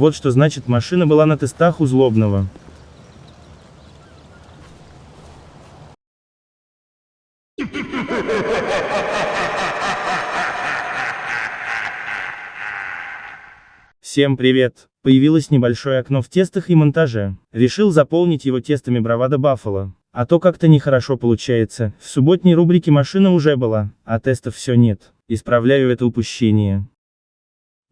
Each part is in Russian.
Вот что значит, машина была на тестах у Злобного. Всем привет! Появилось небольшое окно в тестах и монтаже. Решил заполнить его тестами Bravado Buffalo. А то как-то нехорошо получается. В субботней рубрике машина уже была, а тестов все нет. Исправляю это упущение.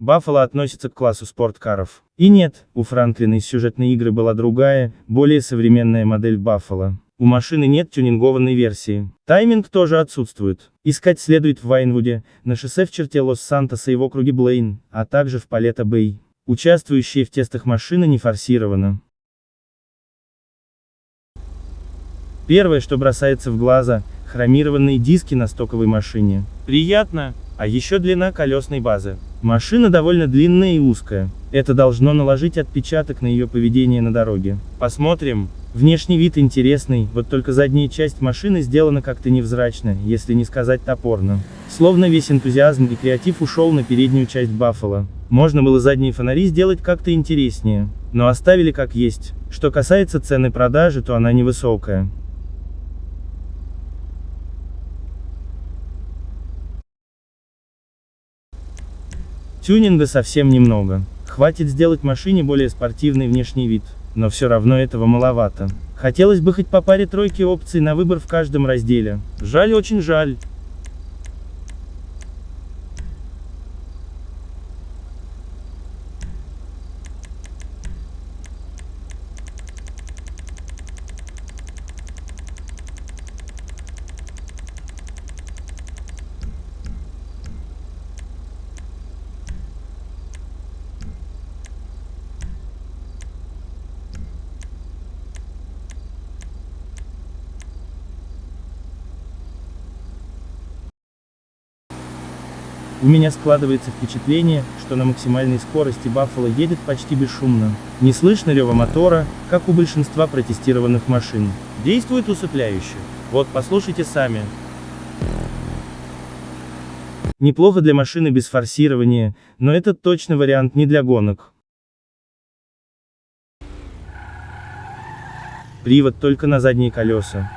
Buffalo относится к классу спорткаров. И нет, у Франклина из сюжетной игры была другая, более современная модель Buffalo. У машины нет тюнингованной версии. Тайминг тоже отсутствует. Искать следует в Вайнвуде, на шоссе в черте Лос-Сантоса и в округе Блейн, а также в Палетто-Бэй. Участвующая в тестах машина не форсирована. Первое, что бросается в глаза – хромированные диски на стоковой машине. Приятно, а еще длина колесной базы. Машина довольно длинная и узкая. Это должно наложить отпечаток на ее поведение на дороге. Посмотрим. Внешний вид интересный, вот только задняя часть машины сделана как-то невзрачно, если не сказать топорно. Словно весь энтузиазм и креатив ушел на переднюю часть Buffalo. Можно было задние фонари сделать как-то интереснее, но оставили как есть. Что касается цены продажи, то она невысокая. Тюнинга совсем немного. Хватит сделать машине более спортивный внешний вид. Но все равно этого маловато. Хотелось бы хоть по паре-тройке опций на выбор в каждом разделе. Жаль, очень жаль. У меня складывается впечатление, что на максимальной скорости Buffalo едет почти бесшумно. Не слышно рева мотора, как у большинства протестированных машин. Действует усыпляюще. Вот послушайте сами. Неплохо для машины без форсирования, но это точно вариант не для гонок. Привод только на задние колеса.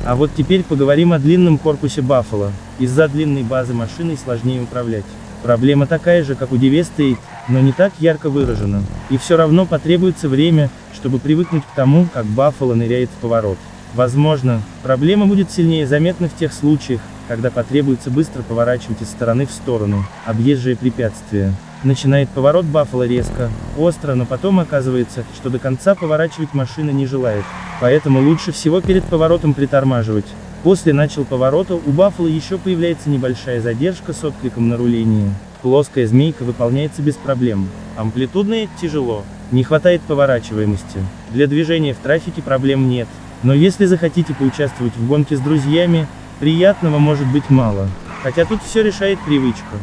А вот теперь поговорим о длинном корпусе Buffalo. Из-за длинной базы машиной сложнее управлять. Проблема такая же, как у DV-State, но не так ярко выражена. И все равно потребуется время, чтобы привыкнуть к тому, как Buffalo ныряет в поворот. Возможно, проблема будет сильнее заметна в тех случаях, когда потребуется быстро поворачивать из стороны в сторону, объезжая препятствия. Начинает поворот Buffalo резко, остро, но потом оказывается, что до конца поворачивать машина не желает. Поэтому лучше всего перед поворотом притормаживать. После начала поворота у Buffalo еще появляется небольшая задержка с откликом на руление. Плоская змейка выполняется без проблем. Амплитудная – тяжело. Не хватает поворачиваемости. Для движения в трафике проблем нет. Но если захотите поучаствовать в гонке с друзьями, приятного может быть мало. Хотя тут все решает привычка.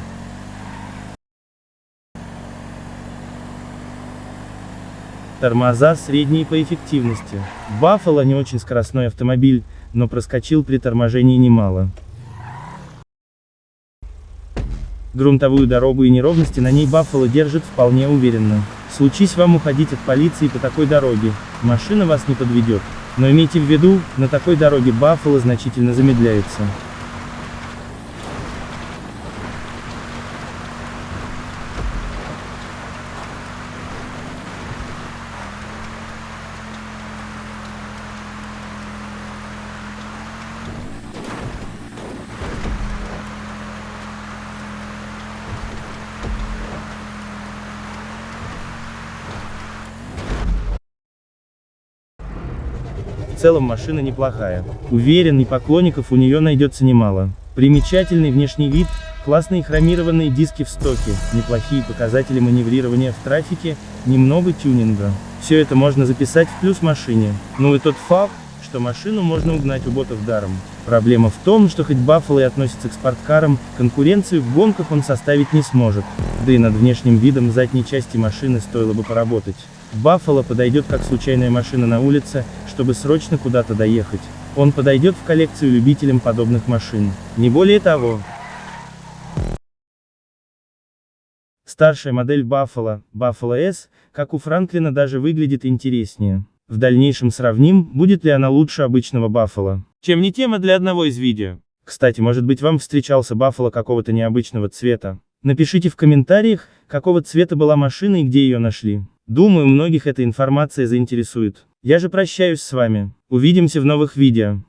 Тормоза средние по эффективности. Buffalo не очень скоростной автомобиль, но проскочил при торможении немало. Грунтовую дорогу и неровности на ней Buffalo держит вполне уверенно. Случись вам уходить от полиции по такой дороге, машина вас не подведет. Но имейте в виду, на такой дороге Buffalo значительно замедляется. В целом машина неплохая. Уверен, и поклонников у нее найдется немало. Примечательный внешний вид, классные хромированные диски в стоке, неплохие показатели маневрирования в трафике, немного тюнинга. Все это можно записать в плюс машине. Ну и тот факт, что машину можно угнать у ботов даром. Проблема в том, что хоть Buffalo и относится к спорткарам, конкуренцию в гонках он составить не сможет. Да и над внешним видом задней части машины стоило бы поработать. Buffalo подойдет как случайная машина на улице, чтобы срочно куда-то доехать. Он подойдет в коллекцию любителям подобных машин. Не более того. Старшая модель Buffalo, Buffalo S, как у Франклина, даже выглядит интереснее. В дальнейшем сравним, будет ли она лучше обычного Buffalo. Чем не тема для одного из видео. Кстати, может быть, вам встречался Buffalo какого-то необычного цвета. Напишите в комментариях, какого цвета была машина и где ее нашли. Думаю, многих эта информация заинтересует. Я же прощаюсь с вами. Увидимся в новых видео.